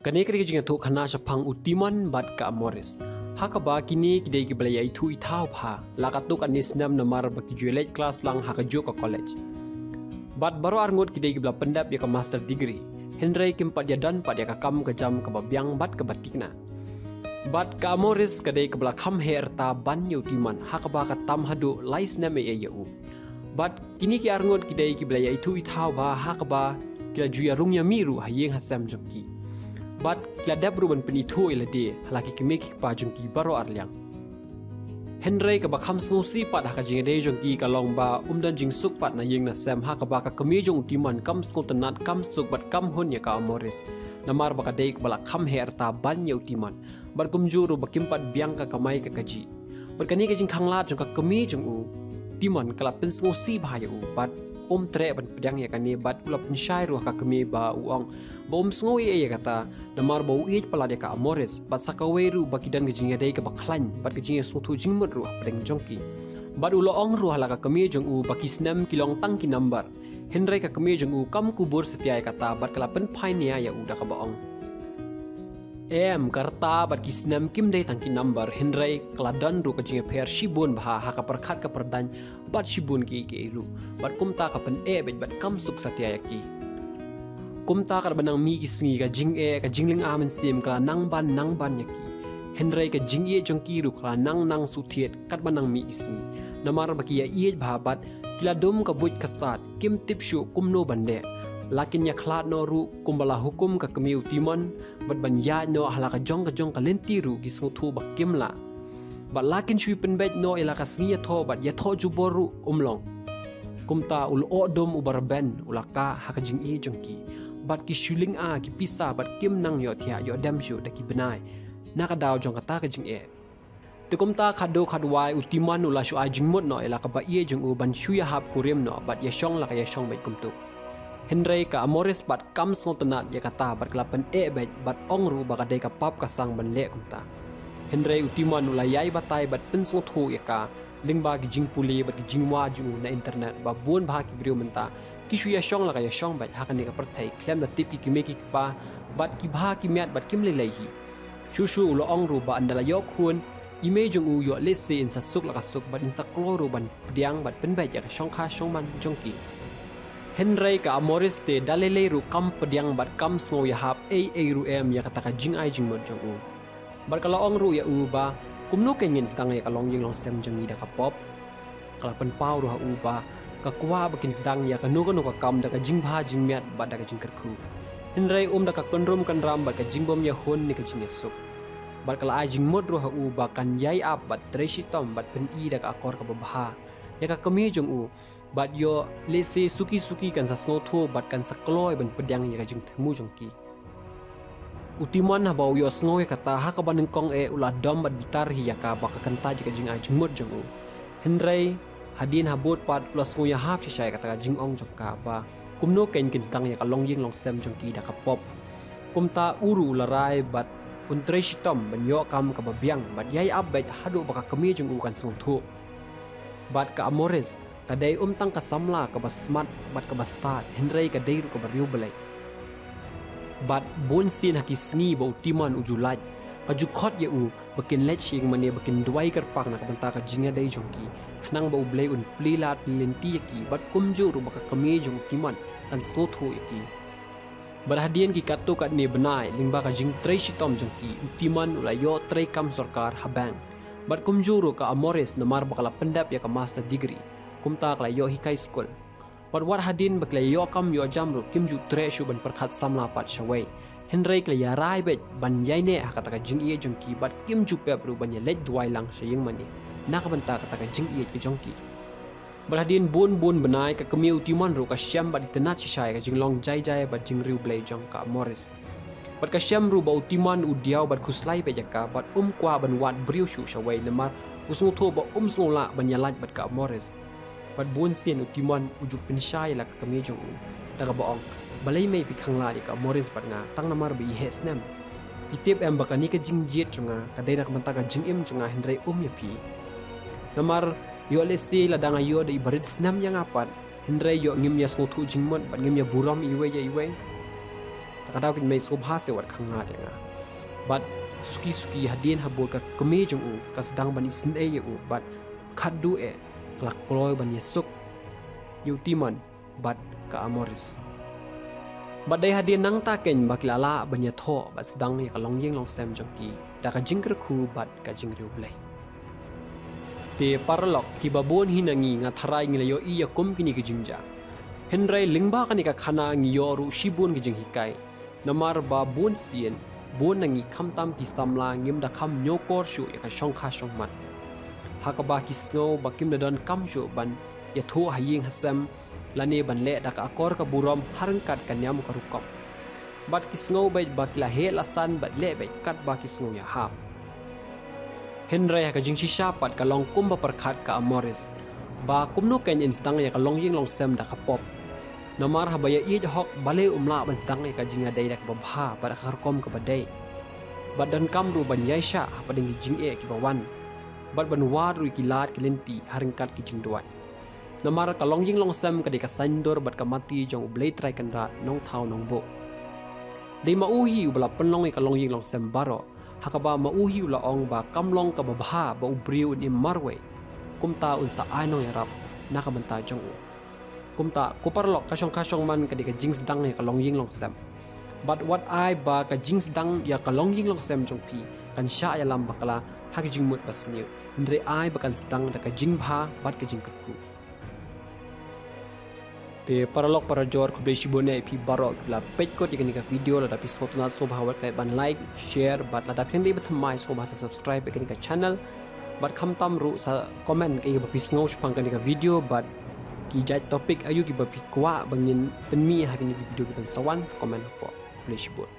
Kani kini jinga tu khana sapang utiman bat ka Morris. Hakaba kini kidai ki belaya itu itau pha lakatuk anis nam namar baki juelet kelas lang hakajo ka college. Bat baru arngut kidai ki bela pendap ya ka master degree. Henry kimpat ya dan pat ya ka kam ka jam ka babyang bat ka batikna. Bat ka Morris kadai ka bela kham her ta ban ya utiman hakaba ka tam hadu lais nam e ya u. Bat kini ki arngut kidai ki belaya itu itau ba hakaba kila juya rungya miru hayeng hasam jongki. Bat kila dabru ban penitho ilade halaki kimeki pa jongki baro arliang. Henry ka bakham snusi pat haka jingade jongki ka longba umdan jing suk pat na yeng na sam haka ba ka kami jong utiman kam skotanat kam suk bat kam hun ya ka Morris. Namar baka dei ka bala kham her ta ban ya utiman. Bar kumjuru bakimpat biang ka kamai ka kaji. Berkani ka jing khangla jong ka kami jong u timan kala pen snusi bahaya u bat tre ban pedang ya kani bat ulap pensyai ruh ka kami ba uang ba sngowi ya kata namar ba uij pala de ka Morris bat sakaweru bakidan gejinga dei ka baklan bat gejinga sotu jingmut ruh pedang jongki bat ulo ong ruh la ka kami jong u bakisnam kilong tangki number Henry ka kami jong u kam kubur setia kata bat kala pen painia ya uda ka baong karta bat kisnam kim dei tangki number Henry kaladan ru ka jinga per shibun bah haka perkhat ka perdan bat shibun ki iru bat kumta ka pen bet bat kam suk satya yaki kumta ka banang mi kisngi ka jingling amen sim kala nang ban yaki Henry ka jingye jongki ru kala nang suthiet kat banang mi isngi namar baki ya iej bah bat kila dum ka buj ka start kim tipshu kumno bande lakin ya khlat no ru kumbala hukum ka kami utiman bat ban ya no hala ka jong ka lenti ru ki snuthu ba kimla bat lakin shui pen bet no ila ka sngia tho bat ya tho juboru umlong kumta ul odom ubar ben ulaka haka jing e jongki bat ki shuling a ki pisa bat kim nang yo thia yo dam shu da ki benai na ka daw jong ka ta ka jing e tukumta khado khadwai utiman ula shu a jingmut no ila ka ba ye jong u ban shu ya hap kurim no bat ya shong la ka ya shong bet kumtu Henry ka Morris bat kam sngotanat ya kata bat kelapan bet bat ongru bakadai ka pap ka sang ban le kumta Henry utiman ulayai batai bat pen snothu ya ka lingba ki jingpuli bat ki jingwa ju na internet ba bun ba ki brio menta kishu ya shong la ka ya shong bat hakani ka perthai klem da tip ki kimeki pa bat ki ba ki miat bat kim le hi shushu ulo ongru ba andala yok hun image jong u yo lese in sa suk la ka suk bat in sa kloru ban pdiang bat pen bet ya ka shong kha shong man jongki Henry ka Morris te dalele ru kam pediang bat kam sngo ya hap ru ya kata ka jing ai jing mod jong u bar kala ong ru ya u ba kumnu ke ngin stang ya kalong jing long sem jong ida ka pop kala pen pau ru ha u ba ka kwa bakin sedang ya ka nu ka kam da ka jing bha jing miat bat da ka jing kerku Henry da ka konrom kan ram bat ka jing bom ya hon ni ka jing esuk bar kala ai jing mod ru ha u ba kan yai ap bat treshi tom bat pen I da ka akor ka babha ya ka kami jong u bat yo lese suki kan sa snow tho bat kan sa kloy ban pedang ya jing themu jongki utiman ha bau yo snow ya kata ha ka ban kong ula dom bat bitar hi ya ka ba ka kanta jing jing a jing mut jong u Henry hadin ha bot pat ula snow ya hap shi kata jing ong jong ka ba kumno ken tang ya ka long ying long sem jongki da ka pop kumta uru la rai bat untreshi tom ban yo kam ka babyang bat yai ab bet hadu ba ka kami jong u kan snow tho bat ka Morris kadai tang ka samla ka basmat bat ka bastad Henry ka deiru ka bariu belai bat bon sin haki sngi ba utiman ujulat aju khot ya u bakin let shing mane bakin duai kar pak na ka banta ka jinga dei jongki khnang ba ublei un plilat lenti yaki bat kumju ru baka kami jong utiman kan snotho yaki berhadian ki katu kat ne benai lingba ka jing treshi tom jongki utiman ulayo trei kam sarkar habang bat kumjuru ka Morris namar bakala pendap ya ka master degree kumta kala yo hikai school bat war hadin bakla yo kam yo jamru kimju tre shu ban perkhat samla pat shawai Henry kala ya rai bet ban yaine hakata ka jing ye jongki bat kimju pep ru ban ya let duai lang saying mani nak banta kata ka jing ye ki jongki berhadin bun benai ka kemi utiman ru ka syam bat tenat shisai ka jing long jai bat jing riu blai jong ka Morris bat ka syam ru ba utiman udiau bat khuslai pe jaka bat kwa ban wat briu shu shawai namar usung tho ba sngola ban ya laj bat ka Morris bat bun sin utiman ujuk pensyai la ka kami jong ta ka baong balai mai pikhangla di ka Morris bat nga tang namar bi hesnam pitip bakani ka jingjet chunga ka dai nak manta ka jingim chunga Henry ya pi namar yo lesi la danga yo da ibarit snam yang apat Henry yo ngim ya snothu jingmon bat ngim ya buram iwe takadaw kin may subha se wat khang na denga but suki hadin habol ka keme jong u kasdang ban isin e u but khadu e klak kloy ban yesuk yutiman but ka amoris but dai hadin nang ta ken bakilala ban ya tho but sedang ya kalong yeng long sem jongki da ka jingkr khu but ka jingriu blai te parlok ki babon hinangi nga tharai ngilayo iya kom kini ki jingja henrai lingba kani ka khana ngi yoru shibun ki jing hikai namar ba bon sien bon nangi khamtam ki samla ngim da kham nyokor shu ya ka shongkha shongman hakaba ki snow bakim da don kam shu ban ya thu haying hasam lane ban le da ka akor ka burom harangkat kanyam ka rukop bat ki snow bai bakila he lasan bat le bai kat ba ki snow ya ha henrai ka jing shisha pat ka long kum ba parkhat ka amoris ba kumno ken instang ya ka long ying long sem da ka pop namar habaya i hok bale umla ban stang ka jinga dai da ka babha pada kharkom ka badai badan kam ru ban yaisha pading jing e ki bawan bad ban waru ki lat ki lenti haringkat ki jing duai namar ka long ying long sem ka de ka sandor bat ka mati jong blai trai kan rat nong thau nong bo de ma uhi ubla penlong ka long ying long sem baro hakaba ma uhi ula ong ba kamlong ka babha ba ubriu ni marwe kumta unsa anong yarap nakabanta jong kumta kuparlok kasong man kadika jings dang ya kalong ying long sem but what I ba ka jings dang ya kalong ying long sem jong pi kan sha ya lam bakala hak jing mut basniu ndre I ba kan stang da ka jing bha bat ka jing kurku te paralok para jor ku beshi bone pi barok la page ko tikani ka video la tapi sotna so bha wat ban like share but la tapi ndi bathmai so bha subscribe ikani ka channel but kham tam ru sa comment ke ba pis ngau spang kani ka video but ki jat topik ayu ki ba pi kwa bangin penmi ha kani video ki ban sawan sa comment po beshi bon